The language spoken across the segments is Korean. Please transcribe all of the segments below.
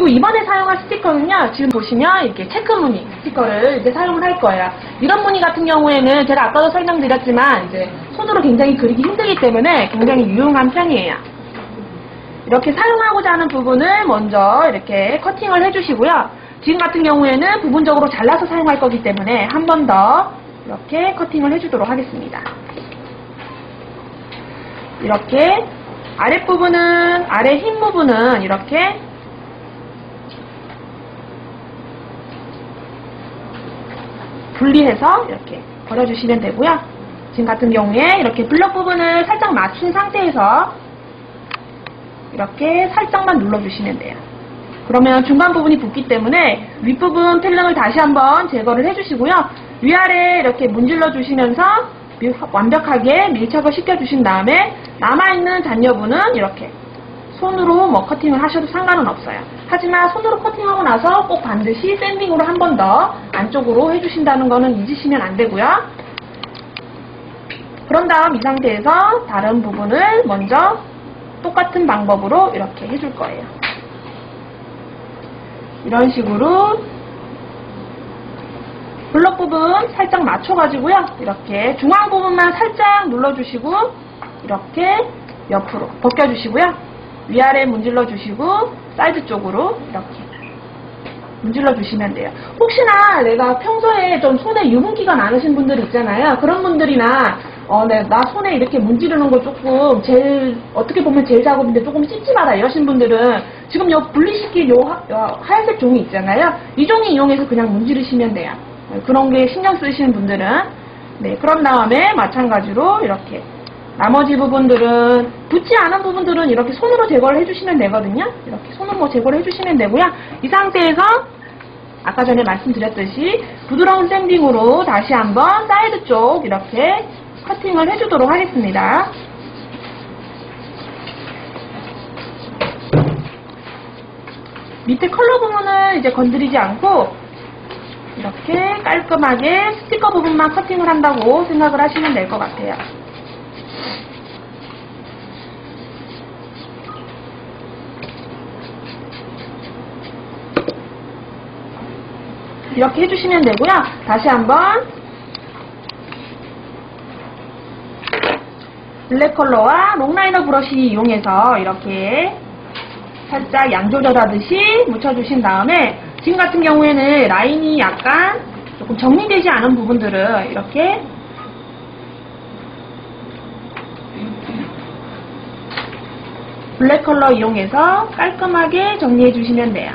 그리고 이번에 사용할 스티커는요, 지금 보시면 이렇게 체크 무늬 스티커를 이제 사용을 할 거예요. 이런 무늬 같은 경우에는 제가 아까도 설명드렸지만 이제 손으로 굉장히 그리기 힘들기 때문에 굉장히 유용한 편이에요. 이렇게 사용하고자 하는 부분을 먼저 이렇게 커팅을 해주시고요. 지금 같은 경우에는 부분적으로 잘라서 사용할 거기 때문에 한 번 더 이렇게 커팅을 해주도록 하겠습니다. 이렇게 아랫부분은, 아래 흰 부분은 이렇게 분리해서 이렇게 버려주시면 되고요. 지금 같은 경우에 이렇게 블럭 부분을 살짝 맞춘 상태에서 이렇게 살짝만 눌러주시면 돼요. 그러면 중간 부분이 붙기 때문에 윗부분 필름을 다시 한번 제거를 해주시고요. 위아래 이렇게 문질러 주시면서 완벽하게 밀착을 시켜주신 다음에 남아있는 잔여분은 이렇게 손으로 뭐 커팅을 하셔도 상관은 없어요. 하지만 손으로 커팅하고 나서 꼭 반드시 샌딩으로 한 번 더 안쪽으로 해주신다는 거는 잊으시면 안 되고요. 그런 다음 이 상태에서 다른 부분을 먼저 똑같은 방법으로 이렇게 해줄 거예요. 이런 식으로 블럭 부분 살짝 맞춰가지고요. 이렇게 중앙 부분만 살짝 눌러주시고 이렇게 옆으로 벗겨주시고요. 위아래 문질러 주시고 사이드 쪽으로 이렇게 문질러 주시면 돼요. 혹시나 내가 평소에 좀 손에 유분기가 많으신 분들 있잖아요. 그런 분들이나 나 손에 이렇게 문지르는 거 조금 어떻게 보면 젤 작업인데 조금 찝찝하다 이러신 분들은 지금 요 분리시킨 요 하얀색 종이 있잖아요. 이 종이 이용해서 그냥 문지르시면 돼요. 그런 게 신경 쓰시는 분들은. 네, 그런 다음에 마찬가지로 이렇게 나머지 부분들은, 붙지 않은 부분들은 이렇게 손으로 제거를 해주시면 되거든요. 이렇게 손으로 제거를 해주시면 되고요. 이 상태에서 아까 전에 말씀드렸듯이 부드러운 샌딩으로 다시 한번 사이드 쪽 이렇게 커팅을 해주도록 하겠습니다. 밑에 컬러 부분을 이제 건드리지 않고 이렇게 깔끔하게 스티커 부분만 커팅을 한다고 생각을 하시면 될 것 같아요. 이렇게 해주시면 되고요. 다시 한번 블랙 컬러와 롱라이너 브러쉬 이용해서 이렇게 살짝 양 조절하듯이 묻혀주신 다음에 지금 같은 경우에는 라인이 약간 조금 정리되지 않은 부분들을 이렇게 블랙 컬러 이용해서 깔끔하게 정리해 주시면 돼요.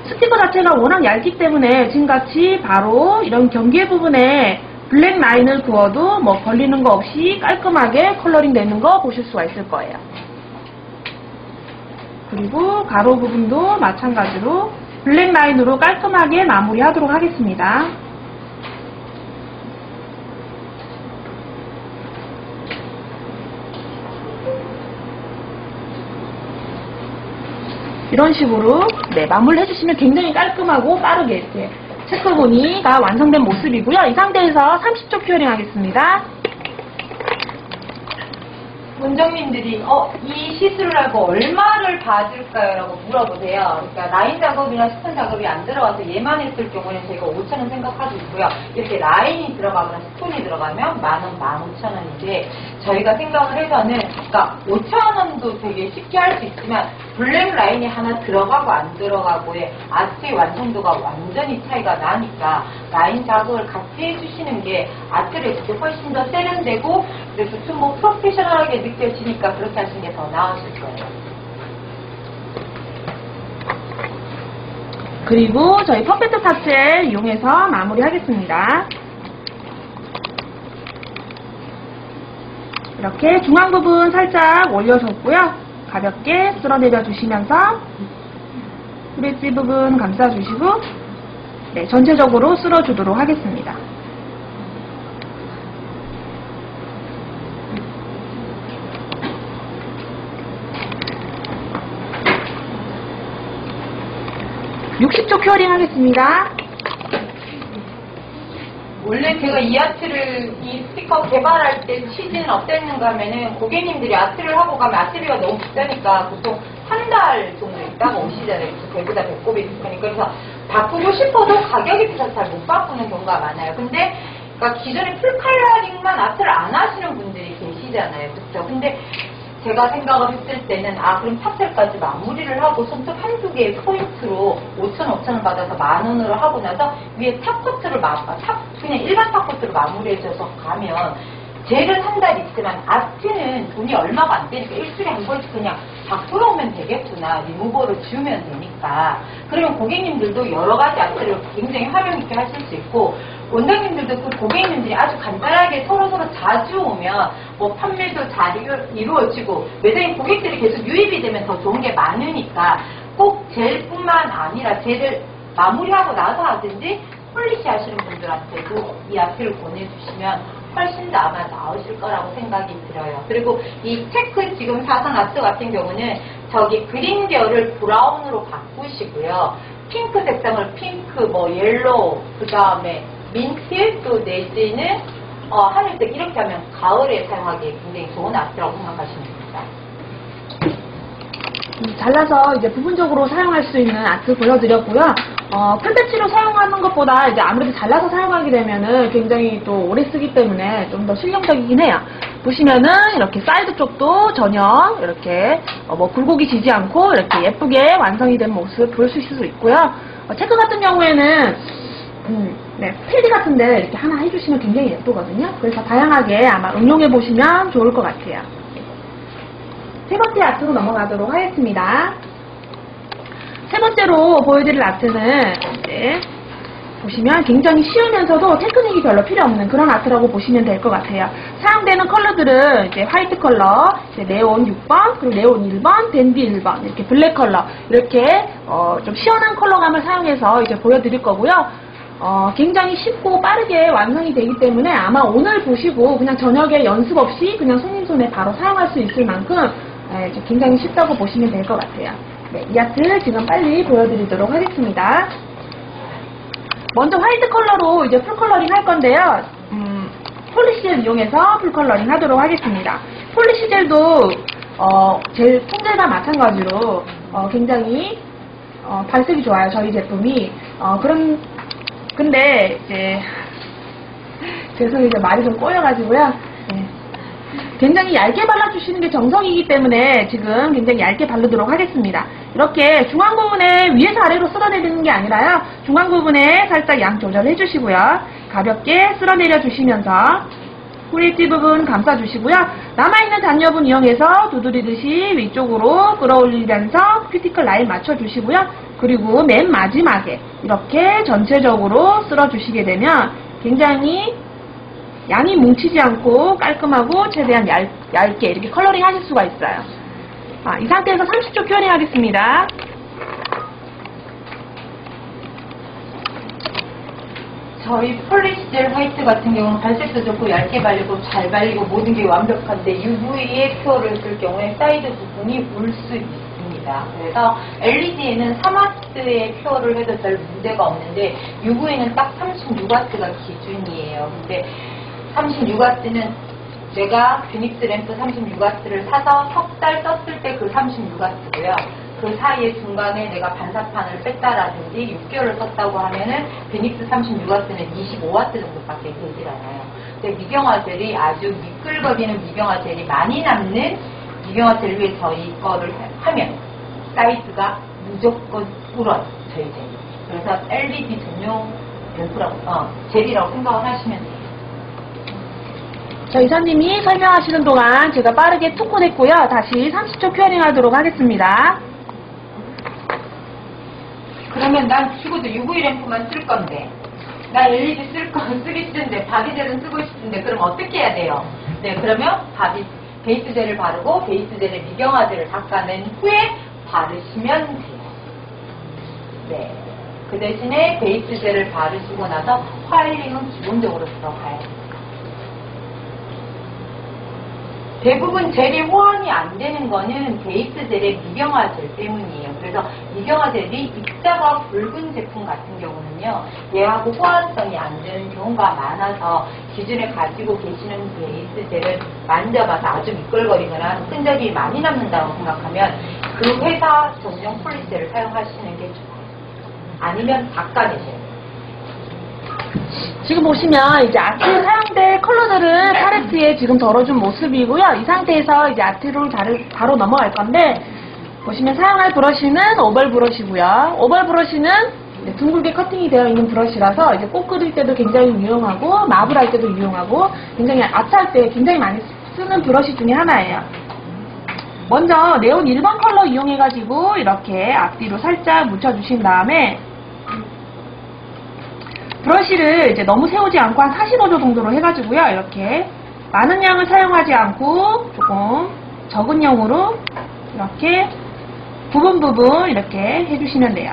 스티커 자체가 워낙 얇기 때문에 지금같이 바로 이런 경계 부분에 블랙 라인을 그어도 뭐 걸리는 거 없이 깔끔하게 컬러링 되는 거 보실 수가 있을 거예요. 그리고 가로 부분도 마찬가지로 블랙 라인으로 깔끔하게 마무리하도록 하겠습니다. 이런 식으로 마무리 해주시면 굉장히 깔끔하고 빠르게 이렇게 체크 무늬가 완성된 모습이고요. 이 상태에서 30초 큐어링 하겠습니다. 원장님들이 이 시술을 하고 얼마를 받을까요? 라고 물어보세요. 그러니까 라인 작업이나 스톤 작업이 안 들어가서 얘만 했을 경우에는 저희가 5,000원 생각하고 있고요. 이렇게 라인이 들어가거나 스톤이 들어가면 10,000원, 15,000원인데 저희가 생각을 해서는 그러니까 5,000원도 되게 쉽게 할 수 있지만 블랙 라인이 하나 들어가고 안 들어가고의 아트의 완성도가 완전히 차이가 나니까 라인 작업을 같이 해주시는 게 아트를 진짜 훨씬 더 세련되고 그래서 좀 뭐 프로페셔널하게 느껴지니까 그렇게 하시는 게 더 나으실 거예요. 그리고 저희 퍼펙트 탑젤 이용해서 마무리하겠습니다. 이렇게 중앙 부분 살짝 올려줬고요. 가볍게 쓸어내려 주시면서 브릿지 부분 감싸주시고 전체적으로 쓸어주도록 하겠습니다. (60초) 큐어링 하겠습니다. 원래 제가 이 아트를, 이 스티커 개발할 때 취지는 어땠는가 하면은 고객님들이 아트를 하고 가면 아트비가 너무 비싸니까 보통 한 달 정도 있다가 오시잖아요. 배보다 배꼽이 비싸니까. 그래서 바꾸고 싶어도 가격이 비싸서 잘 못 바꾸는 경우가 많아요. 근데 그러니까 기존에 풀컬러링만 아트를 안 하시는 분들이 계시잖아요. 그렇죠? 근데 제가 생각을 했을 때는 그럼 파셀까지 마무리를 하고 손톱 한두 개의 포인트로 5,000원 받아서 10,000원으로 하고 나서 위에 탑코트를 그냥 일반 탑코트로 마무리해줘서 가면 젤은 한 달 있지만 아트는 돈이 얼마가 안 되니까 일주일에 한 번씩 그냥 바꾸러 오면 되겠구나. 리무버를 지우면 되니까. 그러면 고객님들도 여러 가지 아트를 굉장히 활용 있게 하실 수 있고 원장님들도 그 고객님들이 아주 간단하게 서로서로 자주 오면 뭐 판매도 잘 이루어지고 매장에 고객들이 계속 유입이 되면 더 좋은 게 많으니까 꼭 젤뿐만 아니라 젤을 마무리하고 나서 하든지 폴리시 하시는 분들한테도 이 아트를 보내주시면 훨씬 더 아마 나으실 거라고 생각이 들어요. 그리고 이 체크 지금 사선 아트 같은 경우는 저기 그린 계열을 브라운으로 바꾸시고요. 핑크 색상을 핑크, 옐로우, 그 다음에 민트, 또 내지는 하늘색 이렇게 하면 가을에 사용하기에 굉장히 좋은 아트라고 생각하시면 됩니다. 잘라서 이제 부분적으로 사용할 수 있는 아트 보여드렸고요. 풀배치로 사용하는 것보다 이제 아무래도 잘라서 사용하게 되면은 굉장히 또 오래 쓰기 때문에 좀 더 실용적이긴 해요. 보시면은 이렇게 사이드 쪽도 전혀 이렇게 굴곡이 지지 않고 이렇게 예쁘게 완성이 된 모습 볼 수 있을 수 있고요. 체크 같은 경우에는 필드 같은데 이렇게 하나 해주시면 굉장히 예쁘거든요. 그래서 다양하게 아마 응용해 보시면 좋을 것 같아요. 세 번째 아트로 넘어가도록 하겠습니다. 세 번째로 보여드릴 아트는 이제 보시면 굉장히 쉬우면서도 테크닉이 별로 필요 없는 그런 아트라고 보시면 될 것 같아요. 사용되는 컬러들은 이제 화이트 컬러, 이제 네온 6번, 그리고 네온 1번, 댄디 1번, 이렇게 블랙 컬러, 이렇게 좀 시원한 컬러감을 사용해서 이제 보여드릴 거고요. 굉장히 쉽고 빠르게 완성이 되기 때문에 아마 오늘 보시고 그냥 저녁에 연습 없이 그냥 손님 손에 바로 사용할 수 있을 만큼 굉장히 쉽다고 보시면 될 것 같아요. 네, 이 아트 지금 빨리 보여드리도록 하겠습니다. 먼저 화이트 컬러로 이제 풀 컬러링 할 건데요. 폴리시젤 이용해서 풀 컬러링 하도록 하겠습니다. 폴리시젤도 젤 통젤과 마찬가지로 굉장히 발색이 좋아요. 저희 제품이 근데 이제 죄송해요. 말이 좀 꼬여가지고요. 네. 굉장히 얇게 발라주시는 게 정석이기 때문에 지금 굉장히 얇게 바르도록 하겠습니다. 이렇게 중앙 부분에 위에서 아래로 쓸어내리는 게 아니라요. 중앙 부분에 살짝 양 조절해 주시고요. 가볍게 쓸어내려 주시면서 뿌리티 부분 감싸주시고요. 남아있는 단여분 이용해서 두드리듯이 위쪽으로 끌어올리면서 큐티클 라인 맞춰주시고요. 그리고 맨 마지막에 이렇게 전체적으로 쓸어주시게 되면 굉장히 양이 뭉치지 않고 깔끔하고 최대한 얇게 이렇게 컬러링 하실 수가 있어요. 이 상태에서 30초 큐어링 하겠습니다. 저희 폴리시젤 화이트 같은 경우는 발색도 좋고 얇게 발리고 잘 발리고 모든 게 완벽한데 UV에 큐어를 했을 경우에 사이드 부분이 울 수 있습니다. 그래서 LED에는 3W의 큐어를 해도 별 문제가 없는데 UV에는 딱 36W가 기준이에요. 근데 36W는 내가 뷰닉스 램프 36W를 사서 석 달 썼을 때 그 36W고요. 그 사이에 중간에 내가 반사판을 뺐다라든지 6개월을 썼다고 하면은 뷰닉스 36W는 25W 정도밖에 되질 않아요. 근데 미경화 젤이 아주 미끌거리는 미경화 젤이 많이 남는 미경화 젤 위에 저희 거를 하면 사이즈가 무조건 울어요. 저희 젤이. 그래서 LED 전용 램프라고, 젤이라고 생각을 하시면 돼요. 저 이사님이 설명하시는 동안 제가 빠르게 투콘 했고요. 다시 30초 큐어링 하도록 하겠습니다. 그러면 난 죽어도 UV 램프만 쓸 건데, 나 LED 쓰기 싫은데, 바디젤은 쓰고 싶은데, 그럼 어떻게 해야 돼요? 네, 그러면 베이스 젤을 바르고, 베이스 젤에 미경화 젤을 닦아낸 후에 바르시면 돼요. 네. 그 대신에 베이스 젤을 바르시고 나서 화이링은 기본적으로 들어가야 돼요. 대부분 젤이 호환이 안 되는 거는 베이스 젤의 미경화 젤 때문이에요. 그래서 미경화 젤이 입자가 붉은 제품 같은 경우는요, 얘하고 호환성이 안 되는 경우 경우가 많아서 기존에 가지고 계시는 베이스 젤을 만져봐서 아주 미끌거리거나 흔적이 많이 남는다고 생각하면 그 회사 전용 폴리셀을 사용하시는 게 좋아요. 아니면 바꿔내셔야 돼요. 지금 보시면 이제 아트에 사용된 컬러들은 팔레트에 지금 덜어준 모습이고요. 이 상태에서 이제 아트로 바로 넘어갈 건데, 보시면 사용할 브러쉬는 오벌 브러쉬고요. 오벌 브러쉬는 둥글게 커팅이 되어 있는 브러쉬라서 이제 꽃 그릴 때도 굉장히 유용하고, 마블 할 때도 유용하고, 굉장히 아트할 때 굉장히 많이 쓰는 브러쉬 중에 하나예요. 먼저 네온 1번 컬러 이용해가지고 이렇게 앞뒤로 살짝 묻혀주신 다음에 브러쉬를 이제 너무 세우지 않고 한 45도 정도로 해가지고요. 이렇게 많은 양을 사용하지 않고 조금 적은 양으로 이렇게 부분 이렇게 해주시면 돼요.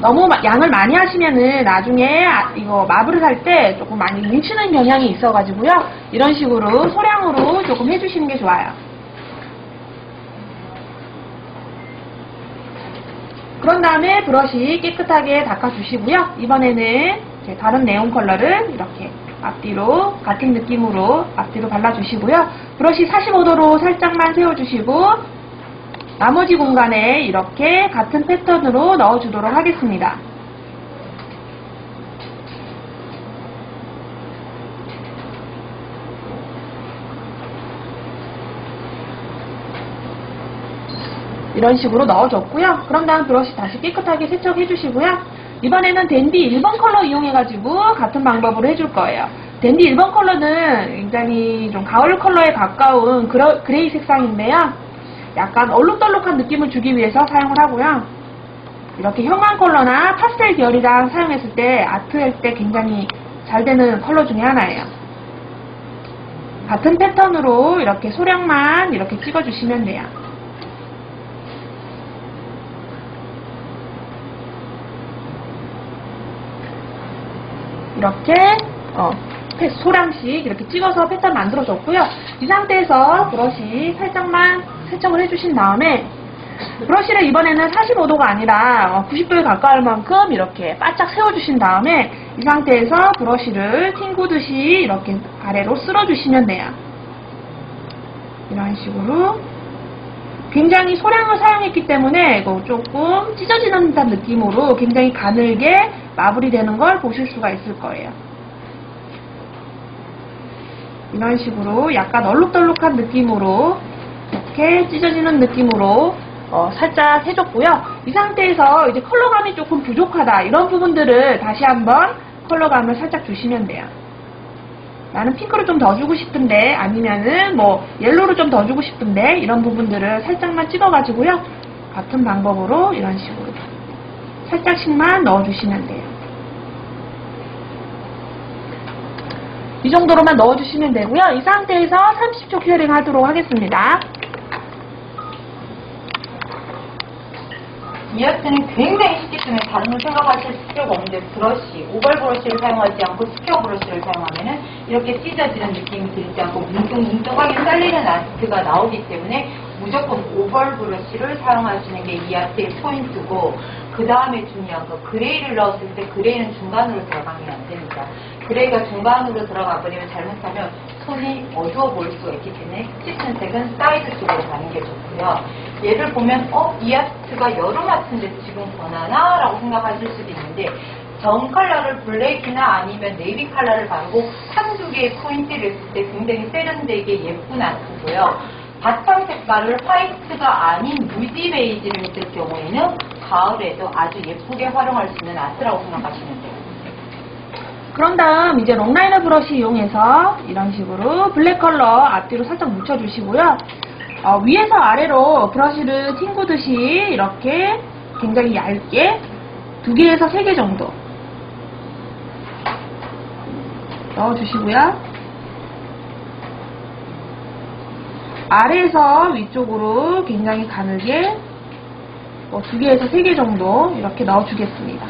너무 양을 많이 하시면은 나중에 이거 마블을 할 때 조금 많이 뭉치는 경향이 있어가지고요. 이런 식으로 소량으로 조금 해주시는 게 좋아요. 그런 다음에 브러쉬 깨끗하게 닦아주시고요. 이번에는 다른 네온 컬러를 이렇게 앞뒤로 같은 느낌으로 앞뒤로 발라주시고요. 브러쉬 45도로 살짝만 세워주시고 나머지 공간에 이렇게 같은 패턴으로 넣어주도록 하겠습니다. 이런 식으로 넣어줬고요. 그런 다음 브러쉬 다시 깨끗하게 세척해 주시고요. 이번에는 댄디 1번 컬러 이용해가지고 같은 방법으로 해줄 거예요. 댄디 1번 컬러는 굉장히 좀 가을 컬러에 가까운 그레이 색상인데요. 약간 얼룩덜룩한 느낌을 주기 위해서 사용을 하고요. 이렇게 형광 컬러나 파스텔 계열이랑 사용했을 때 아트 할 때 굉장히 잘 되는 컬러 중에 하나예요. 같은 패턴으로 이렇게 소량만 이렇게 찍어주시면 돼요. 이렇게 소량씩 이렇게 찍어서 패턴 만들어줬고요. 이 상태에서 브러쉬 살짝만 세척을 해주신 다음에 브러쉬를 이번에는 45도가 아니라 90도에 가까울 만큼 이렇게 바짝 세워주신 다음에 이 상태에서 브러쉬를 튕구듯이 이렇게 아래로 쓸어주시면 돼요. 이런 식으로 굉장히 소량을 사용했기 때문에 이거 조금 찢어지는 듯한 느낌으로 굉장히 가늘게 마블이 되는 걸 보실 수가 있을 거예요. 이런 식으로 약간 얼룩덜룩한 느낌으로 이렇게 찢어지는 느낌으로 살짝 해줬고요. 이 상태에서 이제 컬러감이 조금 부족하다 이런 부분들을 다시 한번 컬러감을 살짝 주시면 돼요. 나는 핑크를 좀 더 주고 싶은데 아니면은 뭐 옐로우를 좀 더 주고 싶은데 이런 부분들을 살짝만 찍어가지고요. 같은 방법으로 이런 식으로 살짝씩만 넣어주시면 돼요. 이 정도로만 넣어주시면 되고요. 이 상태에서 30초 큐어링 하도록 하겠습니다. 이 아트는 굉장히 쉽기 때문에 다른 걸 생각하실 필요가 없는데 브러쉬, 오벌 브러쉬를 사용하지 않고 스퀘어 브러쉬를 사용하면은 이렇게 찢어지는 느낌이 들지 않고 뭉뚱뭉뚱하게 잘리는 아트가 나오기 때문에 무조건 오벌 브러쉬를 사용하시는 게 이 아트의 포인트고, 그 다음에 중요한 거 그레이를 넣었을 때 그레이는 중간으로 들어가면 안 됩니다. 그레이가 중간으로 들어가 버리면 잘못하면 손이 어두워 보일 수가 있기 때문에 짙은 색은 사이드 쪽으로 가는 게 좋고요. 얘를 보면 이 아트가 여름 아트인데 지금 권하나? 라고 생각하실 수도 있는데 전 컬러를 블랙이나 아니면 네이비 컬러를 바르고 한두 개의 포인트를 했을 때 굉장히 세련되게 예쁜 아트고요. 바탕 색깔을 화이트가 아닌 무지 베이지를 했을 경우에는 가을에도 아주 예쁘게 활용할 수 있는 아트라고 생각하시면 돼요. 그런 다음 이제 롱라이너 브러쉬 이용해서 이런 식으로 블랙 컬러 앞뒤로 살짝 묻혀주시고요. 위에서 아래로 브러쉬를 튕구듯이 이렇게 굉장히 얇게 2개에서 3개 정도 넣어주시고요. 아래에서 위쪽으로 굉장히 가늘게 2개에서 3개 정도 이렇게 넣어주겠습니다.